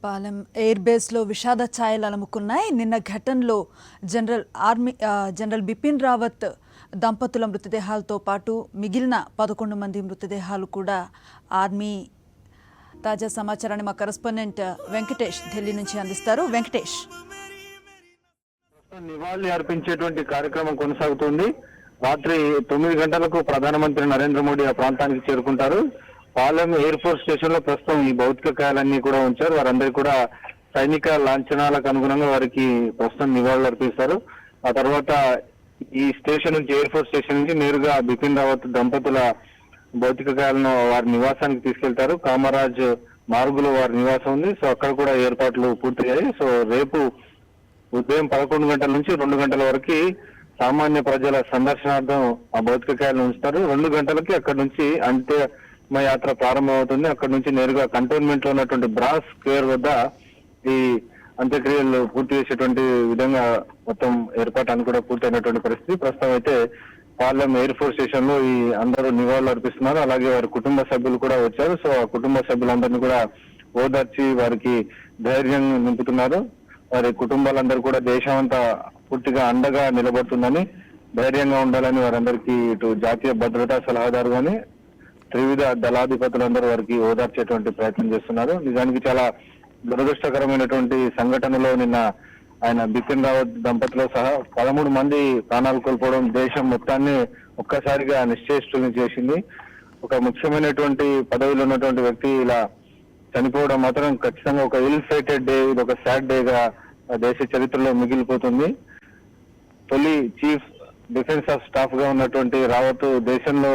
Palem air బేస్లో విషాద ఛాయలు అలుముకున్నాయి. నిన్న ఘటనలో జనరల్ బిపిన్ రావత్ దంపతుల మృతదేహాలతో పాటు మిగిలిన 11 మంది మృతదేహాలు కూడా ఆర్మీ. తాజా సమాచారాన్ని మా కరెస్పాండెంట్ వెంకటేష్ ఢిల్లీ నుంచి అందిస్తారు. వెంకటేష్, నివాళి అర్పించేటువంటి కార్యక్రమం కొనసాగుతుంది. రాత్రి 9 గంటలకు ప్రధానమంత్రి నరేంద్ర మోడీ ఆ ప్రాంతానికి చేరుకుంటారు. పాలెం ఎయిర్ ఫోర్స్ స్టేషన్ లో ప్రస్తుతం ఈ భౌతిక కాయాలన్నీ కూడా ఉంచారు. వారందరికీ కూడా సైనిక లాంఛనాలకు అనుగుణంగా వారికి ప్రస్తుతం నివాళులు అర్పిస్తారు. ఆ తర్వాత ఈ స్టేషన్ నుంచి, ఎయిర్ ఫోర్స్ స్టేషన్ నుంచి నేరుగా బిపిన్ రావత్ దంపతుల భౌతిక కాయాలను వారి నివాసానికి తీసుకెళ్తారు. కామరాజ్ మార్గులో వారి నివాసం ఉంది. సో అక్కడ కూడా ఏర్పాట్లు పూర్తయ్యాయి. సో రేపు ఉదయం 11 గంటల నుంచి 2 గంటల వరకు సామాన్య ప్రజల సందర్శనార్థం ఆ భౌతిక కాయాలను ఉంచుతారు. 2 గంటలకి అక్కడి నుంచి అంత్యమ యాత్ర ప్రారంభమవుతుంది. అక్కడి నుంచి నేరుగా కంటోన్మెంట్ లో ఉన్నటువంటి బ్రాస్ స్క్వేర్ వద్ద ఈ అంత్యక్రియలు పూర్తి చేసేటువంటి విధంగా మొత్తం ఏర్పాటు కూడా పూర్తయినటువంటి పరిస్థితి. ప్రస్తుతం అయితే పాలెం ఎయిర్ ఫోర్స్ స్టేషన్ లో ఈ అందరూ నివాళులు అర్పిస్తున్నారు. అలాగే వారి కుటుంబ సభ్యులు కూడా వచ్చారు. సో ఆ కుటుంబ సభ్యులందరినీ కూడా ఓదార్చి వారికి ధైర్యం నింపుతున్నారు. వారి కుటుంబాలందరూ కూడా దేశం అంతా పూర్తిగా అండగా నిలబడుతుందని, ధైర్యంగా ఉండాలని వారందరికీ ఇటు జాతీయ భద్రతా సలహాదారు గాని త్రివిధ దళాధిపతులందరూ వారికి ఓదార్చేటువంటి ప్రయత్నం చేస్తున్నారు. నిజానికి చాలా దురదృష్టకరమైనటువంటి సంఘటనలో నిన్న ఆయన బిపిన్ రావత్ దంపతులు సహా 13 మంది ప్రాణాలు కోల్పోవడం దేశం మొత్తాన్ని ఒక్కసారిగా నిశ్చేష్టుల్ని చేసింది. ఒక ముఖ్యమైనటువంటి పదవిలో ఉన్నటువంటి వ్యక్తి ఇలా చనిపోవడం మాత్రం ఖచ్చితంగా ఒక ఇల్ ఫేటెడ్ డే, ఇది ఒక సాడ్ డేగా దేశ చరిత్రలో మిగిలిపోతుంది. తొలి చీఫ్ డిఫెన్స్ ఆఫ్ స్టాఫ్ గా ఉన్నటువంటి రావత్ దేశంలో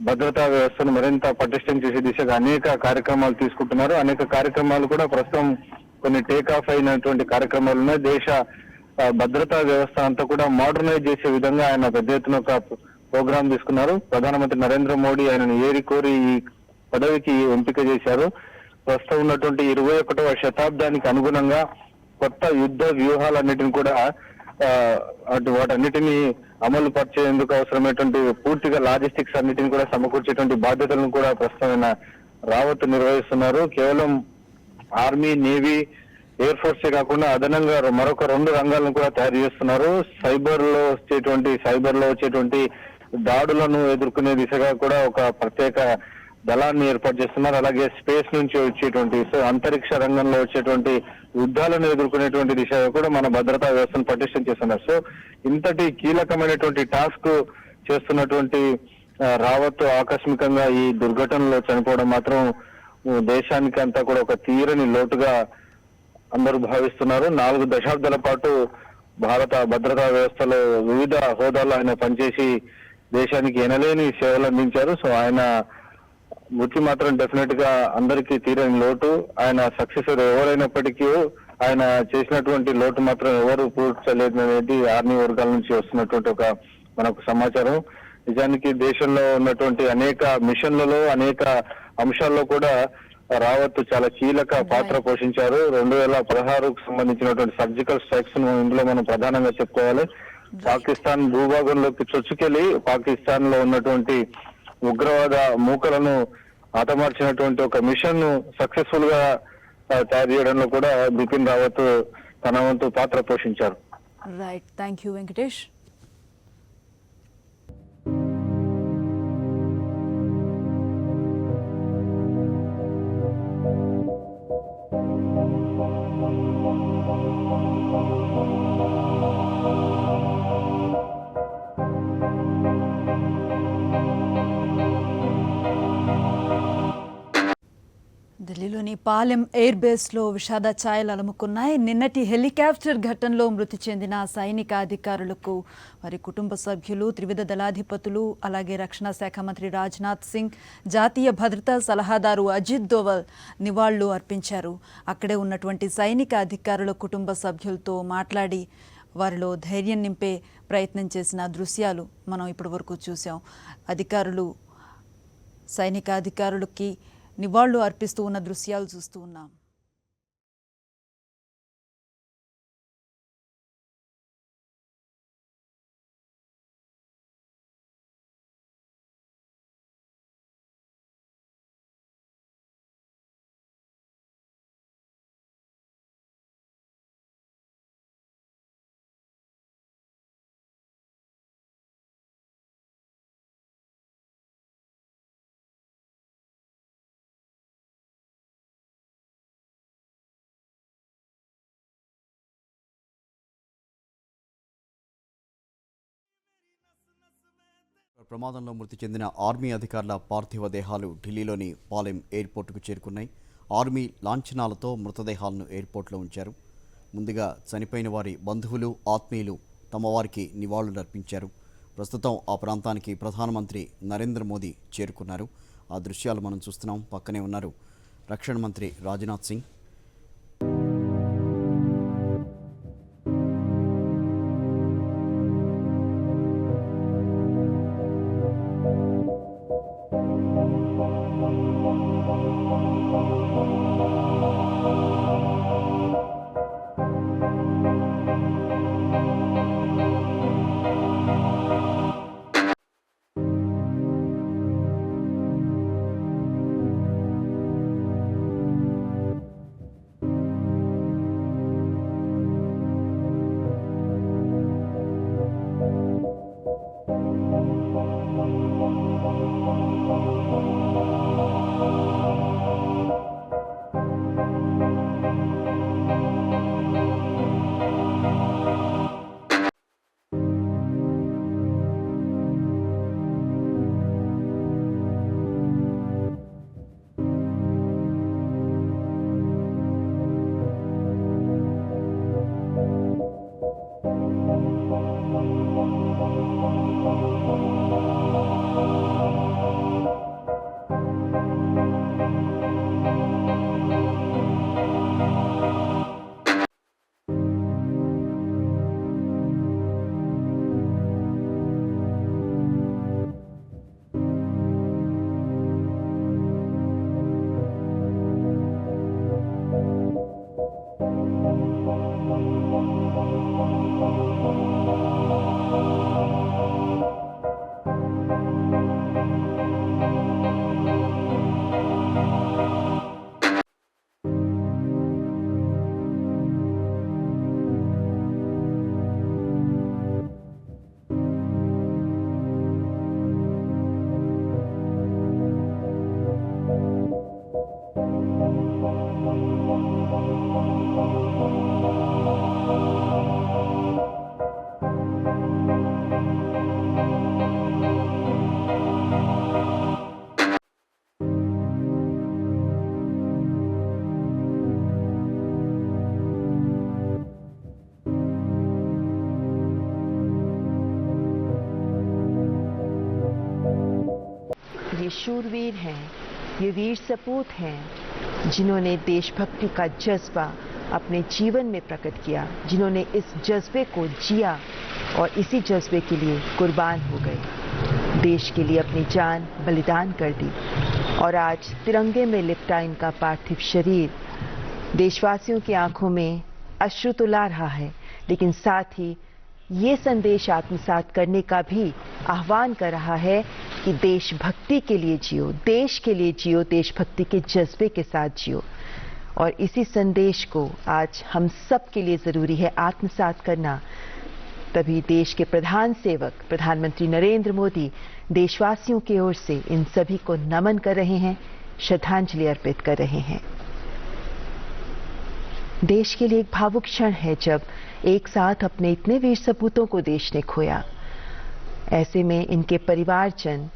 భద్రతా వ్యవస్థను మరింత పటిష్టం చేసే దిశగా అనేక కార్యక్రమాలు తీసుకుంటున్నారు. అనేక కార్యక్రమాలు కూడా ప్రస్తుతం కొన్ని టేక్ ఆఫ్ అయినటువంటి కార్యక్రమాలు ఉన్నాయి. దేశ భద్రతా వ్యవస్థ అంతా కూడా మోడర్నైజ్ చేసే విధంగా ఆయన పెద్ద ఎత్తున ఒక ప్రోగ్రాం తీసుకున్నారు. ప్రధానమంత్రి నరేంద్ర మోడీ ఆయనను ఏరి కోరి ఈ పదవికి ఎంపిక చేశారు. ప్రస్తుతం ఉన్నటువంటి 21వ శతాబ్దానికి అనుగుణంగా కొత్త యుద్ధ వ్యూహాలన్నిటిని కూడా వాటన్నిటిని అమలు పరిచేందుకు అవసరమైనటువంటి పూర్తిగా లాజిస్టిక్స్ అన్నిటిని కూడా సమకూర్చేటువంటి బాధ్యతలను కూడా ప్రస్తుతమైన రావత్ నిర్వహిస్తున్నారు. కేవలం ఆర్మీ, నేవీ, ఎయిర్ ఫోర్సే కాకుండా అదనంగా మరొక 2 రంగాలను కూడా తయారు చేస్తున్నారు. సైబర్ లో వచ్చేటువంటి దాడులను ఎదుర్కొనే దిశగా కూడా ఒక ప్రత్యేక దళాన్ని ఏర్పాటు చేస్తున్నారు. అలాగే స్పేస్ నుంచి వచ్చేటువంటి అంతరిక్ష రంగంలో వచ్చేటువంటి యుద్ధాలను ఎదుర్కొనేటువంటి దిశగా కూడా మన భద్రతా వ్యవస్థను పటిష్టం చేస్తున్నారు. సో ఇంతటి కీలకమైనటువంటి టాస్క్ చేస్తున్నటువంటి రావత్ ఆకస్మికంగా ఈ దుర్ఘటనలో చనిపోవడం మాత్రం దేశానికి అంతా కూడా ఒక తీరని లోటుగా అందరూ భావిస్తున్నారు. 4 దశాబ్దాల పాటు భారత భద్రతా వ్యవస్థలో వివిధ హోదాల్లో ఆయన పనిచేసి దేశానికి ఎనలేని సేవలు అందించారు. సో ఆయన మృతి మాత్రం డెఫినెట్ గా అందరికీ తీరని లోటు. ఆయన సక్సెసర్ ఎవరైనప్పటికీ ఆయన చేసినటువంటి లోటు మాత్రం ఎవరు పూడ్చలేదు అనేది ఆర్మీ వర్గాల నుంచి వస్తున్నటువంటి ఒక మనకు సమాచారం. నిజానికి దేశంలో ఉన్నటువంటి అనేక మిషన్లలో, అనేక అంశాల్లో కూడా రావత్ చాలా కీలక పాత్ర పోషించారు. 2016కు సంబంధించినటువంటి సర్జికల్ స్ట్రైక్స్ ను ఇందులో మనం ప్రధానంగా చెప్పుకోవాలి. పాకిస్తాన్ భూభాగంలోకి చొచ్చుకెళ్లి పాకిస్తాన్ లో ఉన్నటువంటి ఉగ్రవాద మూకలను హతమార్చినటువంటి ఒక మిషన్ ను సక్సెస్ఫుల్ గా తయారు చేయడంలో కూడా బిపిన్ రావత్ తన వంతు పాత్ర పోషించారు. Right, thank you Venkatesh. ఢిల్లీలోని పాలెం ఎయిర్ బేస్లో విషాద ఛాయలు అలుముకున్నాయి. నిన్నటి హెలికాప్టర్ ఘటనలో మృతి చెందిన సైనిక అధికారులకు, వారి కుటుంబ సభ్యులు, త్రివిధ దళాధిపతులు, అలాగే రక్షణ శాఖ మంత్రి రాజ్నాథ్ సింగ్, జాతీయ భద్రతా సలహాదారు అజిత్ దోవల్ నివాళులు అర్పించారు. అక్కడే ఉన్నటువంటి సైనిక అధికారుల కుటుంబ సభ్యులతో మాట్లాడి వారిలో ధైర్యం నింపే ప్రయత్నం చేసిన దృశ్యాలు మనం ఇప్పటివరకు చూసాం. సైనిక అధికారులకి నివాళులు అర్పిస్తూ ఉన్న దృశ్యాలు చూస్తూ ఉన్నాం. ప్రమాదంలో మృతి చెందిన ఆర్మీ అధికారుల పార్థివ దేహాలు ఢిల్లీలోని పాలెం ఎయిర్పోర్టుకు చేరుకున్నాయి. ఆర్మీ లాంఛనాలతో మృతదేహాలను ఎయిర్పోర్టులో ఉంచారు. ముందుగా చనిపోయిన వారి బంధువులు, ఆత్మీయులు తమ వారికి నివాళులర్పించారు. ప్రస్తుతం ఆ ప్రాంతానికి ప్రధానమంత్రి నరేంద్ర మోదీ చేరుకున్నారు. ఆ దృశ్యాలు మనం చూస్తున్నాం. పక్కనే ఉన్నారు రక్షణ మంత్రి రాజ్నాథ్ సింగ్. ये शूरवीर हैं, ये वीर सपूत हैं जिन्होंने देशभक्ति का जज्बा अपने जीवन में प्रकट किया, जिन्होंने इस जज्बे को जिया और इसी जज्बे के लिए कुर्बान हो गए, देश के लिए अपनी जान बलिदान कर दी। और आज तिरंगे में लिपटा इनका पार्थिव शरीर देशवासियों की आंखों में अश्रु तो ला रहा है, लेकिन साथ ही ये संदेश आत्मसात करने का भी आह्वान कर रहा है कि देशभक्ति के लिए जियो, देश के लिए जियो, देशभक्ति के जज्बे के साथ जियो। और इसी संदेश को आज हम सब के लिए जरूरी है आत्मसात करना। तभी देश के प्रधान सेवक प्रधानमंत्री नरेंद्र मोदी देशवासियों की ओर से इन सभी को नमन कर रहे हैं, श्रद्धांजलि अर्पित कर रहे हैं। देश के लिए एक भावुक क्षण है जब एक साथ अपने इतने वीर सपूतों को देश ने खोया। ऐसे में इनके परिवारजन,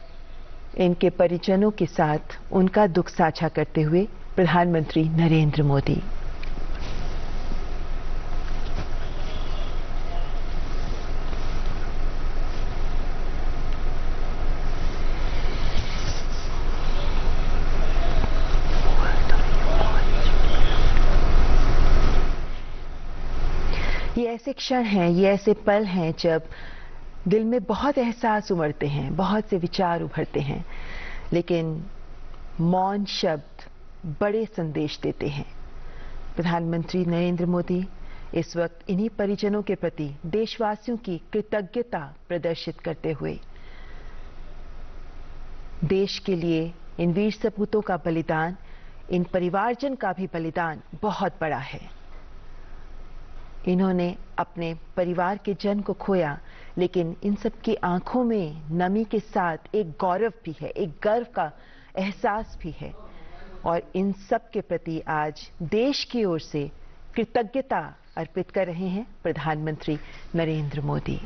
इनके परिजनों के साथ उनका दुख साझा करते हुए प्रधानमंत्री नरेंद्र मोदी। ये ऐसे क्षण हैं, ये ऐसे पल हैं जब दिल में बहुत एहसास उमड़ते हैं, बहुत से विचार उभरते हैं, लेकिन मौन शब्द बड़े संदेश देते हैं। प्रधानमंत्री नरेंद्र मोदी इस वक्त इन्हीं परिजनों के प्रति देशवासियों की कृतज्ञता प्रदर्शित करते हुए देश के लिए इन वीर सपूतों का बलिदान, इन परिवारजन का भी बलिदान बहुत बड़ा है। इन्होंने अपने परिवार के जन को खोया, लेकिन इन सब की आंखों में नमी के साथ एक गौरव भी है, एक गर्व का एहसास भी है। और इन सब के प्रति आज देश की ओर से कृतज्ञता अर्पित कर रहे हैं प्रधानमंत्री नरेंद्र मोदी।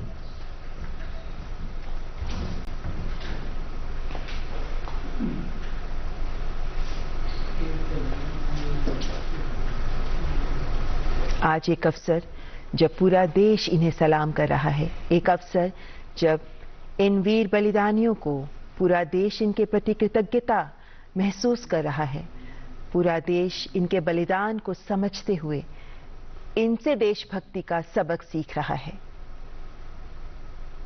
आज एक अवसर जब पूरा देश इन्हें सलाम कर रहा है, एक अवसर जब इन वीर बलिदानियों को पूरा देश इनके प्रति कृतज्ञता महसूस कर रहा है, पूरा देश इनके बलिदान को समझते हुए इनसे देशभक्ति का सबक सीख रहा है।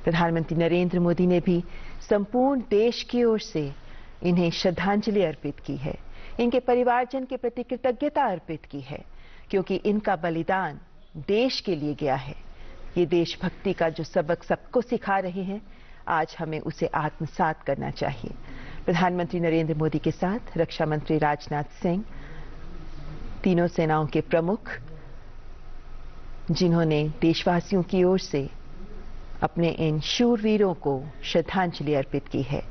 प्रधानमंत्री नरेंद्र मोदी ने भी संपूर्ण देश की ओर से इन्हें श्रद्धांजलि अर्पित की है, इनके परिवारजन के प्रति कृतज्ञता अर्पित की है, क्योंकि इनका बलिदान देश के लिए गया है। ये देशभक्ति का जो सबक सबको सिखा रहे हैं, आज हमें उसे आत्मसात करना चाहिए। प्रधानमंत्री नरेंद्र मोदी के साथ रक्षा मंत्री राजनाथ सिंह, तीनों सेनाओं के प्रमुख, जिन्होंने देशवासियों की ओर से अपने इन शूरवीरों को श्रद्धांजलि अर्पित की है।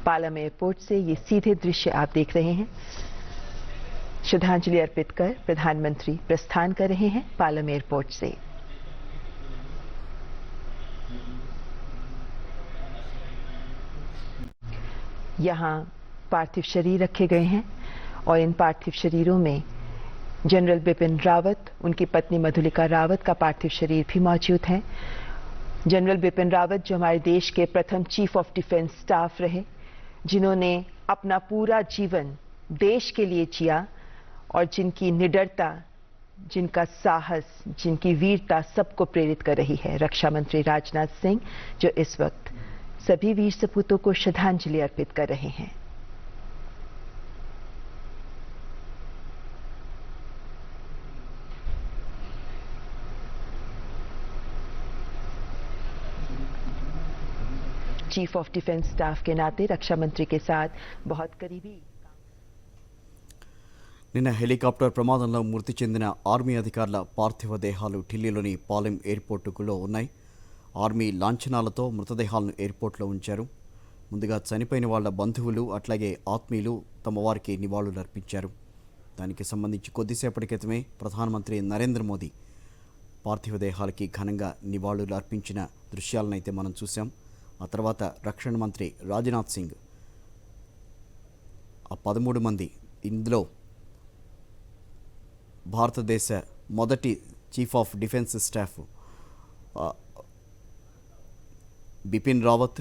पालम एयरपोर्ट से ये सीधे दृश्य आप देख रहे हैं। श्रद्धांजलि अर्पित कर प्रधानमंत्री प्रस्थान कर रहे हैं पालम एयरपोर्ट से। यहां पार्थिव शरीर रखे गए हैं और इन पार्थिव शरीरों में जनरल बिपिन रावत, उनकी पत्नी मधुलिका रावत का पार्थिव शरीर भी मौजूद है। जनरल बिपिन रावत जो हमारे देश के प्रथम चीफ ऑफ डिफेंस स्टाफ रहे, जिन्होंने अपना पूरा जीवन देश के लिए जिया और जिनकी निडरता, जिनका साहस, जिनकी वीरता सबको प्रेरित कर रही है। रक्षा मंत्री राजनाथ सिंह जो इस वक्त सभी वीर सपूतों को श्रद्धांजलि अर्पित कर रहे हैं। चीफ ऑफ डिफेंस स्टाफ के नाते रक्षा मंत्री के साथ बहुत करीबी। నిన్న హెలికాప్టర్ ప్రమాదంలో మృతి చెందిన ఆర్మీ అధికారుల పార్థివ దేహాలు ఢిల్లీలోని పాలెం ఎయిర్పోర్టులో ఉన్నాయి. ఆర్మీ లాంఛనాలతో మృతదేహాలను ఎయిర్పోర్ట్లో ఉంచారు. ముందుగా చనిపోయిన వాళ్ళ బంధువులు అట్లాగే ఆత్మీయులు తమ వారికి నివాళులు అర్పించారు. దానికి సంబంధించి కొద్దిసేపటి క్రితమే ప్రధానమంత్రి నరేంద్ర మోదీ పార్థివ దేహాలకి ఘనంగా నివాళులు అర్పించిన దృశ్యాలనైతే మనం చూసాం. ఆ తర్వాత రక్షణ మంత్రి రాజ్నాథ్ సింగ్ ఆ 13 మంది, ఇందులో భారతదేశ మొదటి chief of defence staff Bipin Rawat,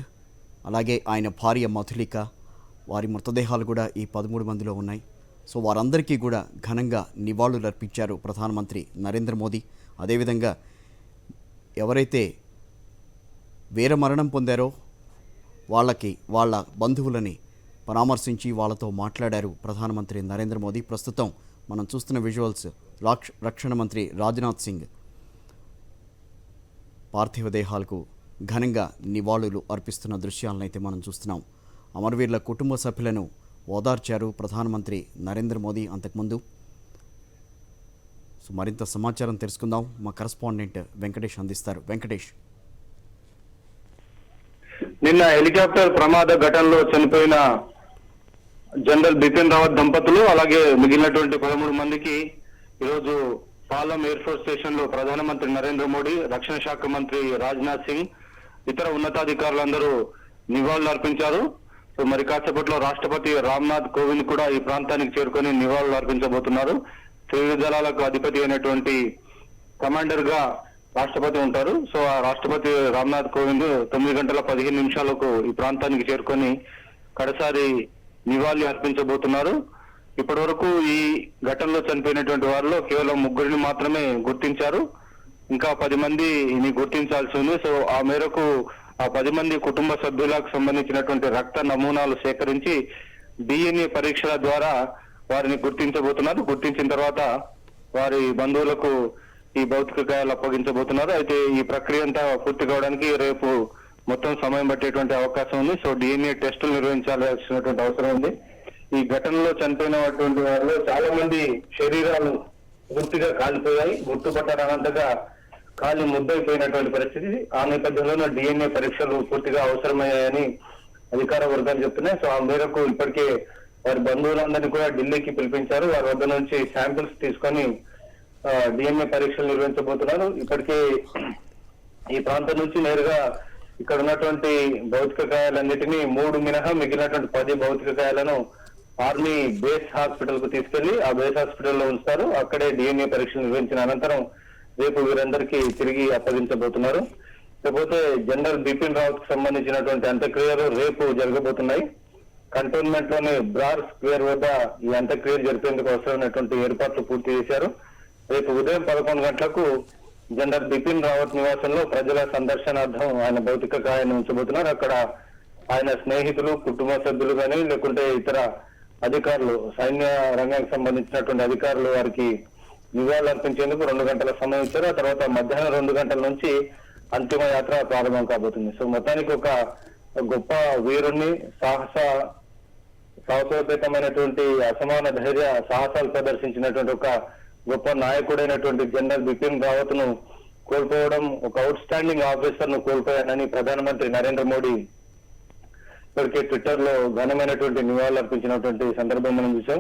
అలాగే ఆయన భార్య మధులిక, వారి మృతదేహాలు కూడా ఈ 13 మందిలో ఉన్నాయి. సో వారందరికీ కూడా ఘనంగా నివాళులు అర్పించారు ప్రధానమంత్రి నరేంద్ర మోదీ. అదేవిధంగా ఎవరైతే వీరమరణం పొందారో వాళ్ళకి, వాళ్ళ బంధువులని పరామర్శించి వాళ్ళతో మాట్లాడారు ప్రధానమంత్రి నరేంద్ర మోదీ. ప్రస్తుతం మనం చూస్తున్న విజువల్స్ రక్షణ మంత్రి రాజ్నాథ్ సింగ్ పార్థివ దేహాలకు ఘనంగా నివాళులు అర్పిస్తున్న దృశ్యాలనైతే మనం చూస్తున్నాం. అమరవీరుల కుటుంబ సభ్యులను ఓదార్చారు ప్రధానమంత్రి నరేంద్ర మోదీ అంతకుముందు. సో మరింత సమాచారం తెలుసుకుందాం, మా కరెస్పాండెంట్ వెంకటేష్ అందిస్తారు. వెంకటేష్, నిన్న హెలికాప్టర్ ప్రమాద ఘటనలో చనిపోయిన జనరల్ బిపిన్ రావత్ దంపతులు అలాగే మిగిలినటువంటి 13 మందికి ఈరోజు పాలెం ఎయిర్ ఫోర్స్ స్టేషన్ లో ప్రధానమంత్రి నరేంద్ర మోడీ, రక్షణ శాఖ మంత్రి రాజ్నాథ్ సింగ్, ఇతర ఉన్నతాధికారులందరూ నివాళులు అర్పించారు. సో మరి కాసేపట్లో రాష్ట్రపతి రామ్నాథ్ కోవింద్ కూడా ఈ ప్రాంతానికి చేరుకొని నివాళులు అర్పించబోతున్నారు. త్రివిధ దళాలకు అధిపతి అయినటువంటి కమాండర్ గా రాష్ట్రపతి ఉంటారు. సో ఆ రాష్ట్రపతి రామ్నాథ్ కోవింద్ 9 గంటల 15 నిమిషాలకు ఈ ప్రాంతానికి చేరుకొని కడసారి నివాళి అర్పించబోతున్నారు. ఇప్పటి వరకు ఈ ఘటనలో చనిపోయినటువంటి వారిలో కేవలం 3 మాత్రమే గుర్తించారు. ఇంకా 10 మందిని గుర్తించాల్సి ఉంది. సో ఆ మేరకు ఆ 10 మంది కుటుంబ సభ్యులకు సంబంధించినటువంటి రక్త నమూనాలు సేకరించి DNA పరీక్షల ద్వారా వారిని గుర్తించబోతున్నారు. గుర్తించిన తర్వాత వారి బంధువులకు ఈ భౌతిక కాయాలు అప్పగించబోతున్నారు. అయితే ఈ ప్రక్రియ అంతా పూర్తి కావడానికి రేపు మొత్తం సమయం పట్టేటువంటి అవకాశం ఉంది. సో DNA టెస్టులు నిర్వహించాల్సినటువంటి అవసరం ఉంది. ఈ ఘటనలో చనిపోయినటువంటి వారిలో చాలా మంది శరీరాలు పూర్తిగా కాలిపోయాయి, గుర్తుపట్టరానంతగా కాలి ముద్దైపోయినటువంటి పరిస్థితి. ఆ నేపథ్యంలో DNA పరీక్షలు పూర్తిగా అవసరమయ్యాయని అధికార వర్గాలు చెప్తున్నాయి. సో ఆ మేరకు ఇప్పటికే వారి బంధువులందరినీ కూడా ఢిల్లీకి పిలిపించారు. వారి వద్ద నుంచి శాంపిల్స్ తీసుకొని DNA పరీక్షలు నిర్వహించబోతున్నారు. ఇప్పటికే ఈ ప్రాంతం నుంచి నేరుగా ఇక్కడ ఉన్నటువంటి భౌతిక కాయాలన్నిటినీ 3 మినహా మిగిలినటువంటి 10 భౌతిక కాయాలను ఆర్మీ బేస్ హాస్పిటల్ కు తీసుకెళ్లి ఆ బేస్ హాస్పిటల్లో ఉంచుతారు. అక్కడే డిఎన్ఏ పరీక్షలు నిర్వహించిన అనంతరం రేపు వీరందరికీ తిరిగి అప్పగించబోతున్నారు. లేకపోతే జనరల్ బిపిన్ రావత్ కు సంబంధించినటువంటి అంత్యక్రియలు రేపు జరగబోతున్నాయి. కంటోన్మెంట్ లోని బ్రార్ స్క్వేర్ వద్ద ఈ అంత్యక్రియలు జరిపేందుకు అవసరమైనటువంటి ఏర్పాట్లు పూర్తి చేశారు. రేపు ఉదయం 11 గంటలకు జనరల్ బిపిన్ రావత్ నివాసంలో ప్రజల సందర్శనార్థం ఆయన భౌతిక కాయాన్ని ఉంచబోతున్నారు. అక్కడ ఆయన స్నేహితులు, కుటుంబ సభ్యులు కానీ లేకుంటే ఇతర అధికారులు, సైన్య రంగానికి సంబంధించినటువంటి అధికారులు వారికి నివాళులు అర్పించేందుకు 2 గంటల సమయం ఇచ్చారు. ఆ తర్వాత మధ్యాహ్నం 2 గంటల నుంచి అంతిమ యాత్ర ప్రారంభం కాబోతుంది. సో మొత్తానికి ఒక గొప్ప వీరుణ్ణి, సాహసోపేతమైనటువంటి అసమాన ధైర్య సాహసాలు ప్రదర్శించినటువంటి ఒక గొప్ప నాయకుడైనటువంటి జనరల్ బిపిన్ రావత్ ను కోల్పోవడం, ఒక అవుట్ స్టాండింగ్ ఆఫీసర్ ను కోల్పోయానని ప్రధానమంత్రి నరేంద్ర మోడీ ఇప్పటికే ట్విట్టర్ లో ఘనమైనటువంటి నివాళులు అర్పించినటువంటి సందర్భం మనం చూసాం.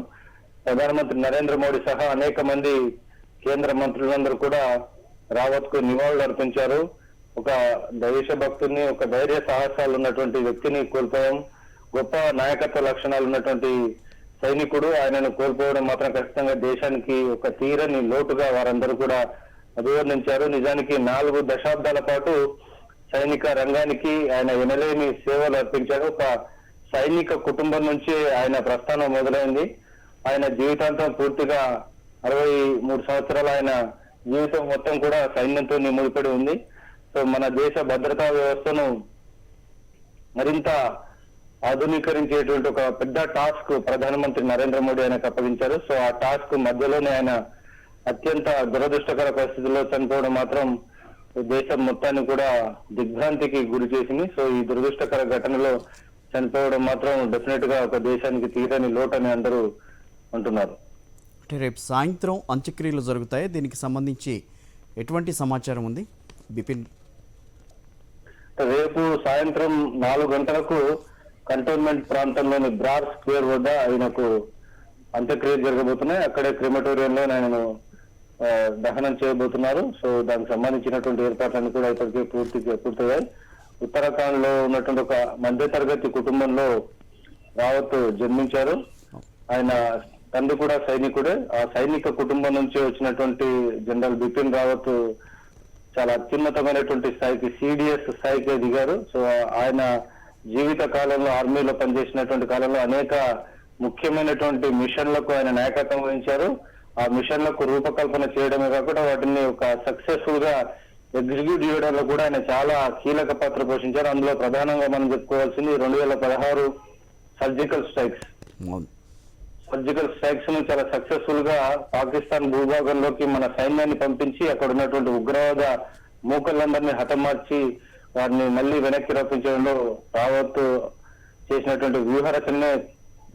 ప్రధానమంత్రి నరేంద్ర మోడీ సహా అనేక మంది కేంద్ర మంత్రులందరూ కూడా రావత్ కు నివాళులు అర్పించారు. ఒక దేశభక్తుని, ఒక ధైర్య సాహసాలు ఉన్నటువంటి వ్యక్తిని కోల్పోయాం. గొప్ప నాయకత్వ లక్షణాలు ఉన్నటువంటి సైనికుడు, ఆయనను కోల్పోవడం మాత్రం ఖచ్చితంగా దేశానికి ఒక తీరని లోటుగా వారందరూ కూడా అభివర్ణించారు. నిజానికి 4 దశాబ్దాల పాటు సైనిక రంగానికి ఆయన ఎనలేని సేవలు అర్పించారు. ఒక సైనిక కుటుంబం నుంచి ఆయన ప్రస్థానం మొదలైంది. ఆయన జీవితాంతం పూర్తిగా 63 సంవత్సరాలు ఆయన జీవితం మొత్తం కూడా సైన్యంతో ముడిపడి ఉంది. సో మన దేశ భద్రతా వ్యవస్థను మరింత ఆధునీకరించేటువంటి ఒక పెద్ద టాస్క్ ప్రధానమంత్రి నరేంద్ర మోడీ ఆయనకు అప్పగించారు. సో ఆ టాస్క్ మధ్యలోనే ఆయన అత్యంత దురదృష్టకర పరిస్థితుల్లో చనిపోవడం మాత్రం దేశం మొత్తాన్ని కూడా దిగ్భ్రాంతికి గురి చేసింది. సో ఈ దురదృష్టకర ఘటనలో చనిపోవడం మాత్రం డెఫినెట్ గా ఒక దేశానికి తీరని లోటు అని అందరూ అంటున్నారు. అంటే రేపు సాయంత్రం అంత్యక్రియలు జరుగుతాయి. దీనికి సంబంధించి ఎటువంటి సమాచారం ఉంది బిపిన్? రేపు సాయంత్రం 4 గంటలకు కంటోన్మెంట్ ప్రాంతంలోని బ్రార్ స్క్వేర్ వద్ద ఆయనకు అంత్యక్రియలు జరగబోతున్నాయి. అక్కడే క్రిమటోరియంలో ఆయనను దహనం చేయబోతున్నారు. సో దానికి సంబంధించినటువంటి ఏర్పాట్లన్నీ కూడా ఇప్పటికే పూర్తయ్యాయి. ఉత్తరాఖండ్ లో ఉన్నటువంటి ఒక మధ్యతరగతి కుటుంబంలో రావత్ జన్మించారు. ఆయన తండ్రి కూడా సైనికుడే. ఆ సైనిక కుటుంబం నుంచి వచ్చినటువంటి జనరల్ బిపిన్ రావత్ చాలా అత్యున్నతమైనటువంటి స్థాయికి, సిడిఎస్ స్థాయికి దిగారు. సో ఆయన జీవిత కాలంలో ఆర్మీలో పనిచేసినటువంటి కాలంలో అనేక ముఖ్యమైనటువంటి మిషన్లకు ఆయన నాయకత్వం వహించారు. ఆ మిషన్లకు రూపకల్పన చేయడమే కాకుండా వాటిని ఒక సక్సెస్ఫుల్ గా ఎగ్జిక్యూట్ చేయడంలో కూడా ఆయన చాలా కీలక పాత్ర పోషించారు. అందులో ప్రధానంగా మనం చెప్పుకోవాల్సింది 2016 సర్జికల్ స్ట్రైక్స్ ను చాలా సక్సెస్ఫుల్ గా పాకిస్తాన్ భూభాగంలోకి మన సైన్యాన్ని పంపించి అక్కడ ఉన్నటువంటి ఉగ్రవాద మూకలందరినీ హతమార్చి వారిని మళ్ళీ వెనక్కి రప్పించడంలో రావత్ చేసినటువంటి వ్యూహరచనే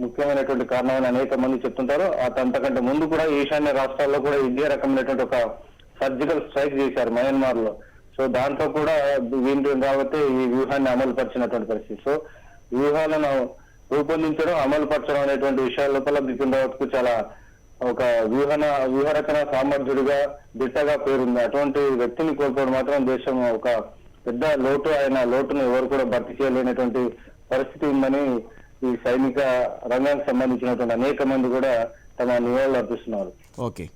ముఖ్యమైనటువంటి కారణమని అనేక మంది చెప్తుంటారు. అంతకంటే ముందు కూడా ఈశాన్య రాష్ట్రాల్లో కూడా ఇదే రకమైనటువంటి ఒక సర్జికల్ స్ట్రైక్ చేశారు మయన్మార్ లో. సో దాంట్లో కూడా బిపిన్ రావత్ ఈ వ్యూహాన్ని అమలు పరిచినటువంటి పరిస్థితి. సో వ్యూహాలను రూపొందించడం, అమలు పరచడం అనేటువంటి విషయాల లోపల బిపిన్ రావత్ కు చాలా ఒక వ్యూహరచన సామర్థ్యుడిగా, దిట్టగా పేరుంది. అటువంటి వ్యక్తిని కోల్పోవడం మాత్రం దేశం ఒక పెద్ద లోటు. ఆయన లోటును ఎవరు కూడా భర్తీ చేయలేనటువంటి పరిస్థితి ఉందని ఈ సైనిక రంగానికి సంబంధించినటువంటి అనేక మంది కూడా తమ నివాళులు అర్పిస్తున్నారు. ఓకే.